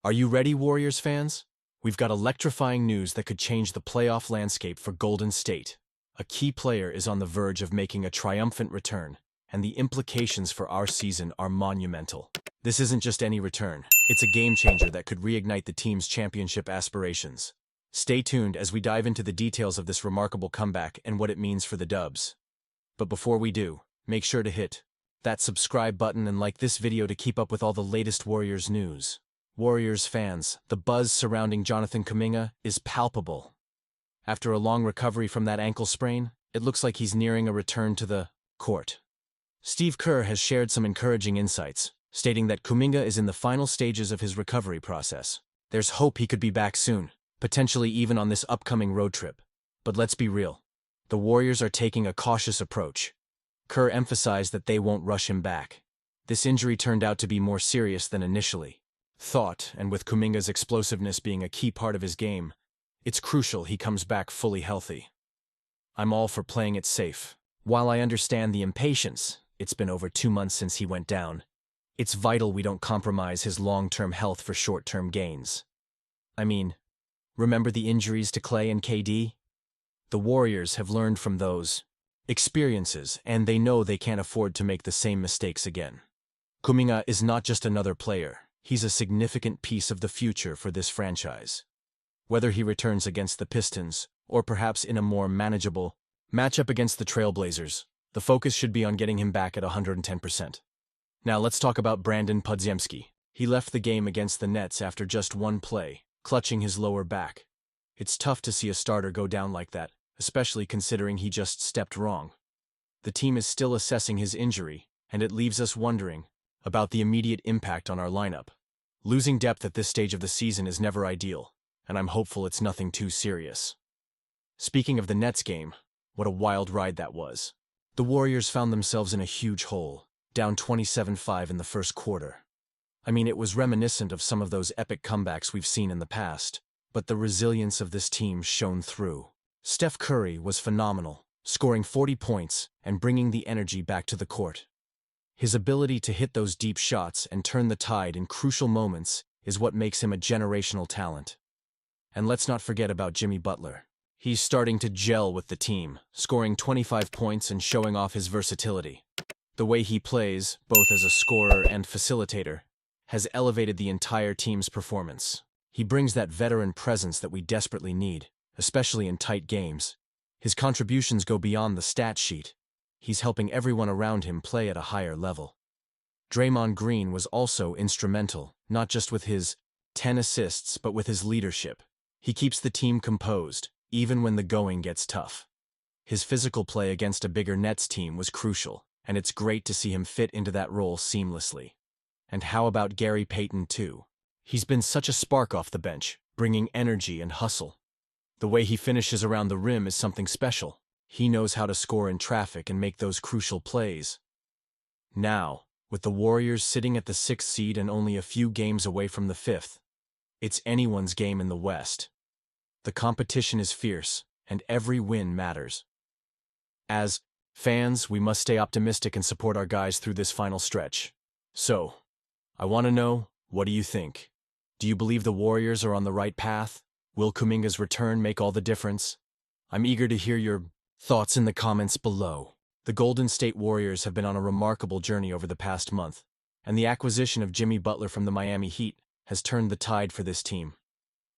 Are you ready, Warriors fans? We've got electrifying news that could change the playoff landscape for Golden State. A key player is on the verge of making a triumphant return, and the implications for our season are monumental. This isn't just any return, it's a game-changer that could reignite the team's championship aspirations. Stay tuned as we dive into the details of this remarkable comeback and what it means for the Dubs. But before we do, make sure to hit that subscribe button and like this video to keep up with all the latest Warriors news. Warriors fans, the buzz surrounding Jonathan Kuminga is palpable. After a long recovery from that ankle sprain, it looks like he's nearing a return to the court. Steve Kerr has shared some encouraging insights, stating that Kuminga is in the final stages of his recovery process. There's hope he could be back soon, potentially even on this upcoming road trip. But let's be real. The Warriors are taking a cautious approach. Kerr emphasized that they won't rush him back. This injury turned out to be more serious than initially thought, and with Kuminga's explosiveness being a key part of his game, it's crucial he comes back fully healthy. I'm all for playing it safe. While I understand the impatience, it's been over 2 months since he went down. It's vital we don't compromise his long-term health for short-term gains. I mean, remember the injuries to Clay and KD? The Warriors have learned from those experiences, and they know they can't afford to make the same mistakes again. Kuminga is not just another player. He's a significant piece of the future for this franchise. Whether he returns against the Pistons, or perhaps in a more manageable matchup against the Trailblazers, the focus should be on getting him back at 110%. Now let's talk about Podziemski. He left the game against the Nets after just one play, clutching his lower back. It's tough to see a starter go down like that, especially considering he just stepped wrong. The team is still assessing his injury, and it leaves us wondering about the immediate impact on our lineup. Losing depth at this stage of the season is never ideal, and I'm hopeful it's nothing too serious. Speaking of the Nets game, what a wild ride that was. The Warriors found themselves in a huge hole, down 27-5 in the first quarter. I mean, it was reminiscent of some of those epic comebacks we've seen in the past, but the resilience of this team shone through. Steph Curry was phenomenal, scoring 40 points and bringing the energy back to the court. His ability to hit those deep shots and turn the tide in crucial moments is what makes him a generational talent. And let's not forget about Jimmy Butler. He's starting to gel with the team, scoring 25 points and showing off his versatility. The way he plays, both as a scorer and facilitator, has elevated the entire team's performance. He brings that veteran presence that we desperately need, especially in tight games. His contributions go beyond the stat sheet. He's helping everyone around him play at a higher level. Draymond Green was also instrumental, not just with his 10 assists, but with his leadership. He keeps the team composed, even when the going gets tough. His physical play against a bigger Nets team was crucial, and it's great to see him fit into that role seamlessly. And how about Gary Payton too? He's been such a spark off the bench, bringing energy and hustle. The way he finishes around the rim is something special. He knows how to score in traffic and make those crucial plays. Now, with the Warriors sitting at the 6th seed and only a few games away from the 5th, it's anyone's game in the West. The competition is fierce, and every win matters. As fans, we must stay optimistic and support our guys through this final stretch. So, I want to know, what do you think? Do you believe the Warriors are on the right path? Will Kuminga's return make all the difference? I'm eager to hear your thoughts in the comments below. The Golden State Warriors have been on a remarkable journey over the past month, and the acquisition of Jimmy Butler from the Miami Heat has turned the tide for this team.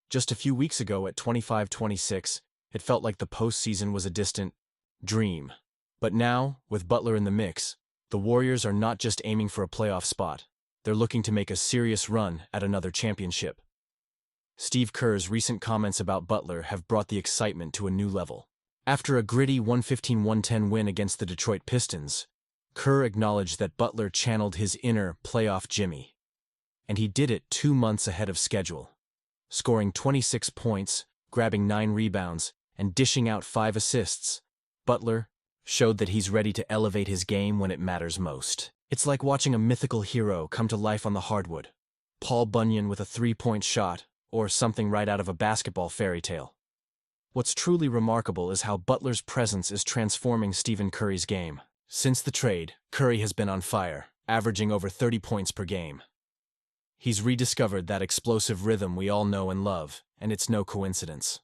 Just a few weeks ago at 25-26, it felt like the postseason was a distant dream. But now, with Butler in the mix, the Warriors are not just aiming for a playoff spot. They're looking to make a serious run at another championship. Steve Kerr's recent comments about Butler have brought the excitement to a new level. After a gritty 115-110 win against the Detroit Pistons, Kerr acknowledged that Butler channeled his inner playoff Jimmy. And he did it 2 months ahead of schedule, scoring 26 points, grabbing 9 rebounds, and dishing out 5 assists. Butler showed that he's ready to elevate his game when it matters most. It's like watching a mythical hero come to life on the hardwood. Paul Bunyan with a 3-point shot, or something right out of a basketball fairy tale. What's truly remarkable is how Butler's presence is transforming Stephen Curry's game. Since the trade, Curry has been on fire, averaging over 30 points per game. He's rediscovered that explosive rhythm we all know and love, and it's no coincidence.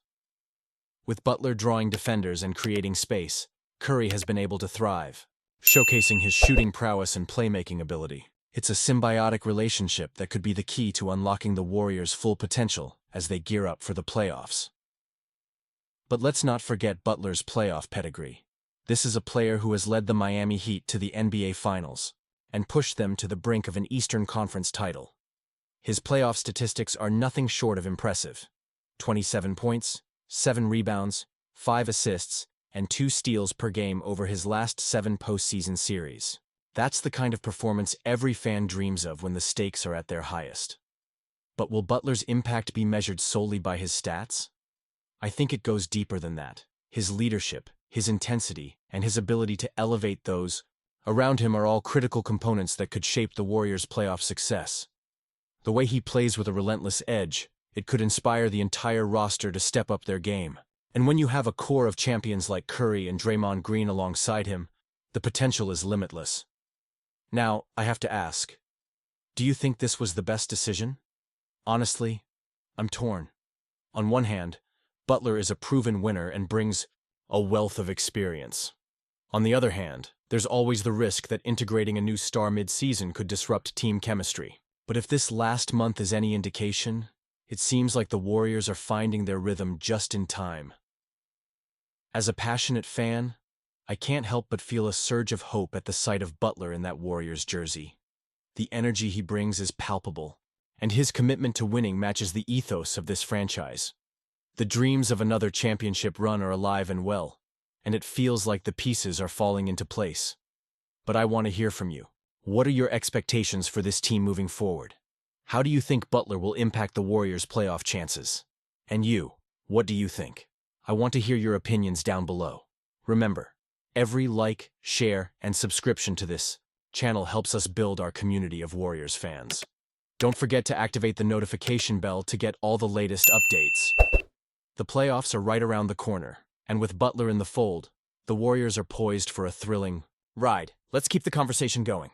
With Butler drawing defenders and creating space, Curry has been able to thrive, showcasing his shooting prowess and playmaking ability. It's a symbiotic relationship that could be the key to unlocking the Warriors' full potential as they gear up for the playoffs. But let's not forget Butler's playoff pedigree. This is a player who has led the Miami Heat to the NBA Finals and pushed them to the brink of an Eastern Conference title. His playoff statistics are nothing short of impressive. 27 points, 7 rebounds, 5 assists, and 2 steals per game over his last 7 postseason series. That's the kind of performance every fan dreams of when the stakes are at their highest. But will Butler's impact be measured solely by his stats? I think it goes deeper than that. His leadership, his intensity, and his ability to elevate those around him are all critical components that could shape the Warriors' playoff success. The way he plays with a relentless edge, it could inspire the entire roster to step up their game. And when you have a core of champions like Curry and Draymond Green alongside him, the potential is limitless. Now, I have to ask, do you think this was the best decision? Honestly, I'm torn. On one hand, Butler is a proven winner and brings a wealth of experience. On the other hand, there's always the risk that integrating a new star mid-season could disrupt team chemistry. But if this last month is any indication, it seems like the Warriors are finding their rhythm just in time. As a passionate fan, I can't help but feel a surge of hope at the sight of Butler in that Warriors jersey. The energy he brings is palpable, and his commitment to winning matches the ethos of this franchise. The dreams of another championship run are alive and well, and it feels like the pieces are falling into place. But I want to hear from you. What are your expectations for this team moving forward? How do you think Butler will impact the Warriors' playoff chances? And you, what do you think? I want to hear your opinions down below. Remember, every like, share, and subscription to this channel helps us build our community of Warriors fans. Don't forget to activate the notification bell to get all the latest updates. The playoffs are right around the corner, and with Butler in the fold, the Warriors are poised for a thrilling ride. Let's keep the conversation going.